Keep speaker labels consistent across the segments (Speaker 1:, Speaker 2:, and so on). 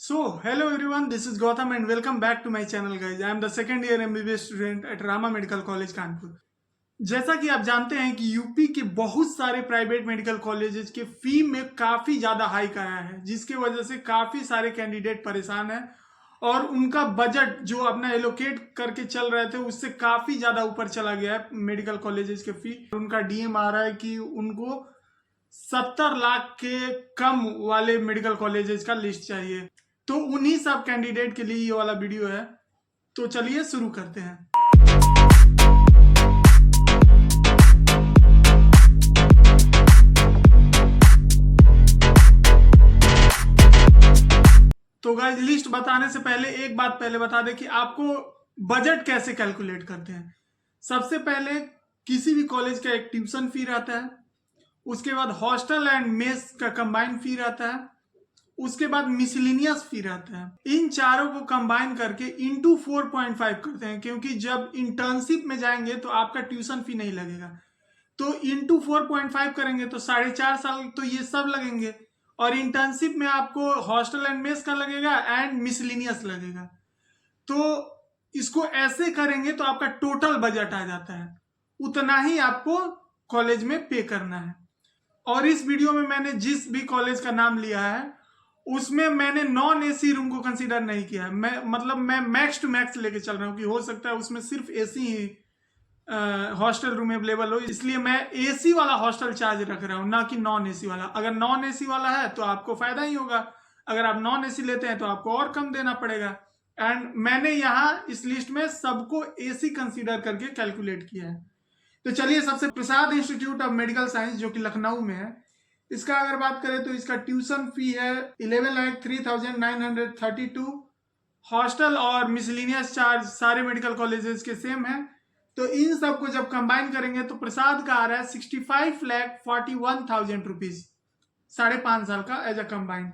Speaker 1: Hello everyone, this is Gautam and welcome back to my channel guys. I am the second year MBBS student at Rama Medical College Kanpur. जैसा कि आप जानते हैं कि UP के बहुत सारे प्राइवेट मेडिकल कॉलेजेस के फी में काफ़ी ज़्यादा हाइक आया है, जिसकी वजह से काफ़ी सारे कैंडिडेट परेशान हैं और उनका बजट जो अपना एलोकेट करके चल रहे थे उससे काफ़ी ज़्यादा ऊपर चला गया है मेडिकल कॉलेजेस के फी। उनका डीएम आ रहा है कि उनको 70 लाख के कम वाले मेडिकल कॉलेजेस का लिस्ट चाहिए। तो उन्हीं सब कैंडिडेट के लिए ये वाला वीडियो है। तो चलिए शुरू करते हैं। तो गाइस लिस्ट बताने से पहले एक बात पहले बता दें कि आपको बजट कैसे कैलकुलेट करते हैं। सबसे पहले किसी भी कॉलेज का एक ट्यूशन फी रहता है, उसके बाद हॉस्टल एंड मेस का कंबाइंड फी रहता है, उसके बाद मिसलिनियस फी रहता है। इन चारों को कंबाइन करके इंटू 4.5 करते हैं, क्योंकि जब इंटर्नशिप में जाएंगे तो आपका ट्यूशन फी नहीं लगेगा। तो इंटू 4.5 करेंगे तो 4.5 साल तो ये सब लगेंगे और इंटर्नशिप में आपको हॉस्टल एंड मेस का लगेगा एंड मिसलिनियस लगेगा। तो इसको ऐसे करेंगे तो आपका टोटल बजट आ जाता है, उतना ही आपको कॉलेज में पे करना है। और इस वीडियो में मैंने जिस भी कॉलेज का नाम लिया है उसमें मैंने नॉन एसी रूम को कंसीडर नहीं किया है। मैं मैक्स टू मैक्स लेके चल रहा हूँ कि हो सकता है उसमें सिर्फ एसी ही हॉस्टल रूम अवेलेबल हो, इसलिए मैं एसी वाला हॉस्टल चार्ज रख रहा हूँ, ना कि नॉन एसी वाला। अगर नॉन एसी वाला है तो आपको फायदा ही होगा, अगर आप नॉन एसी लेते हैं तो आपको और कम देना पड़ेगा। एंड मैंने यहाँ इस लिस्ट में सबको एसी कंसीडर करके कैलकुलेट किया है। तो चलिए, सबसे प्रसाद इंस्टीट्यूट ऑफ मेडिकल साइंस जो कि लखनऊ में है, इसका अगर बात करें तो इसका ट्यूशन फी है 11,03,932। हॉस्टल और मिसलिनियस चार्ज सारे मेडिकल कॉलेजेस के सेम है। तो इन सब को जब कंबाइन करेंगे तो प्रसाद का आ रहा है 65,41,000 रुपीज, 5.5 साल का एज अ कंबाइन।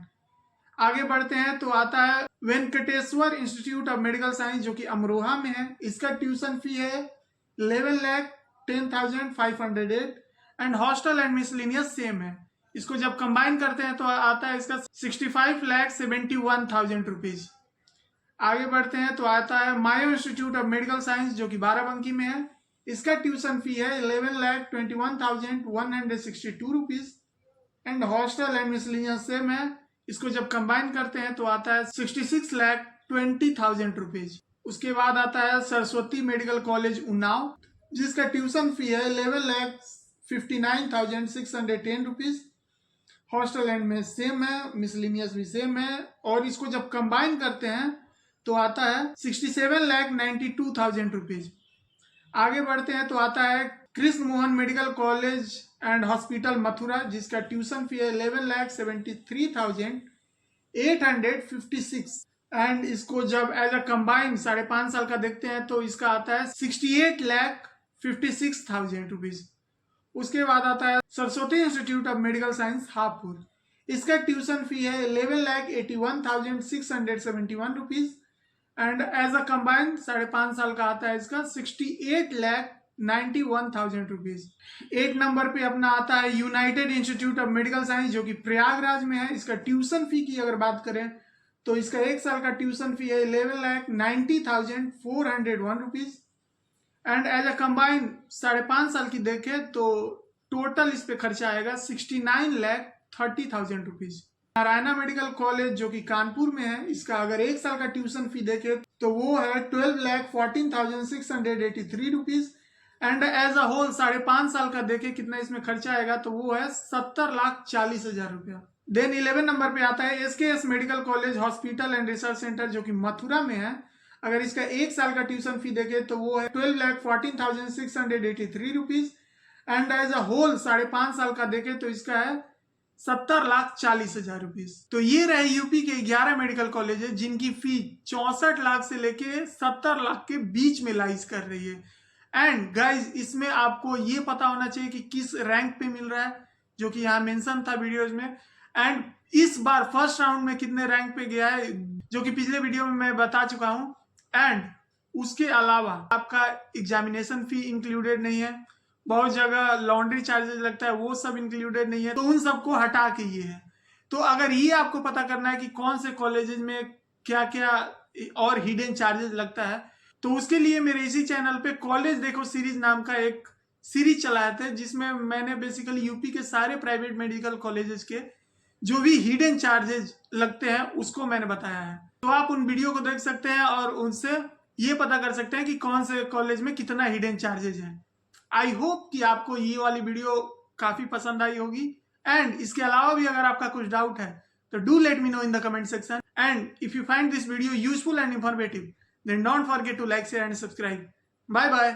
Speaker 1: आगे बढ़ते हैं तो आता है Venkateshwar institute of medical science जो कि अमरोहा में है। इसका ट्यूशन फी है 11,10,508 and hostel and miscellaneous same है। इसको जब कंबाइन करते हैं तो आता है इसका 65,71,000 रुपीज। आगे बढ़ते हैं तो आता है मायो इंस्टीट्यूट ऑफ मेडिकल साइंस जो कि बाराबंकी में है। इसका ट्यूशन फी है 11,21,162 rupees and hostel and miscellaneous same है। इसको जब कंबाइन करते हैं तो आता है 66,20,000 रुपीज। उसके बाद आता है सरस्वती मेडिकल कॉलेज उन्नाव, जिसका ट्यूशन फी है 11,59,610 रुपीज। हॉस्टल एंड में सेम है, मिसलिनियस भी सेम है। और इसको जब कंबाइन करते हैं तो आता है 67,92,000 रुपीज। आगे बढ़ते हैं तो आता है Krishna Mohan medical college and hospital Mathura, जिसका ट्यूशन फी है 11,73,856 एंड इसको जब एज अ कंबाइन 5.5 साल का देखते हैं तो इसका आता है 68,56,000 रुपीज। उसके बाद आता है Saraswati institute of medical science Hapur. इसका ट्यूशन फी है 11,81,671 rupees and as a combined 5.5 साल का आता है इसका 68,91,000 रुपीज। 8 नंबर पे अपना आता है United institute of medical science जो कि प्रयागराज में है। इसका ट्यूशन फी की अगर बात करें तो इसका 1 साल का ट्यूशन फी है 11,90,401 rupees and as a combine 5.5 साल की देखें तो टोटल इस पे खर्चा आएगा 69,30,000 रुपीज। नारायणा मेडिकल कॉलेज जो कि कानपुर में है, इसका अगर 1 साल का ट्यूशन फी देखें तो वो है 12,14,683 rupees and as a whole 5.5 साल का देखें कितना इसमें खर्चा आएगा तो वो है 70,40,000 रुपया। देन 11 नंबर पे आता है SKS medical college hospital and research centre जो कि मथुरा में है। अगर इसका 1 साल का ट्यूशन फी देखे तो वो है 12,14,683 rupees and as a whole 5.5 साल का देखे तो इसका है 70,40,000 रुपीज। तो ये रहे यूपी के 11 मेडिकल कॉलेज जिनकी फी 64 लाख से लेके 70 लाख के बीच में लाइज कर रही है। एंड गाइज इसमें आपको ये पता होना चाहिए कि किस रैंक पे मिल रहा है, जो कि यहाँ मेंशन था वीडियोज में। एंड इस बार फर्स्ट राउंड में कितने रैंक पे गया है जो कि पिछले वीडियो में मैं बता चुका हूँ। एंड उसके अलावा आपका एग्जामिनेशन फी इंक्लूडेड नहीं है, बहुत जगह लॉन्ड्री चार्जेस लगता है वो सब इंक्लूडेड नहीं है, तो उन सबको हटा के ये है। तो अगर ये आपको पता करना है कि कौन से कॉलेजेस में क्या क्या और हिडन चार्जेस लगता है, तो उसके लिए मेरे इसी चैनल पे कॉलेज देखो सीरीज नाम का एक सीरीज चलाया था, जिसमें मैंने बेसिकली यूपी के सारे प्राइवेट मेडिकल कॉलेजेस के जो भी हिडन चार्जेस लगते हैं उसको मैंने बताया है। तो आप उन वीडियो को देख सकते हैं और उनसे ये पता कर सकते हैं कि कौन से कॉलेज में कितना हिडन चार्जेस है। आई होप कि आपको ये वाली वीडियो काफी पसंद आई होगी, एंड इसके अलावा भी अगर आपका कुछ डाउट है तो do let me know in the comment section, and if you find this video useful and informative then don't forget to like, share and subscribe. Bye bye.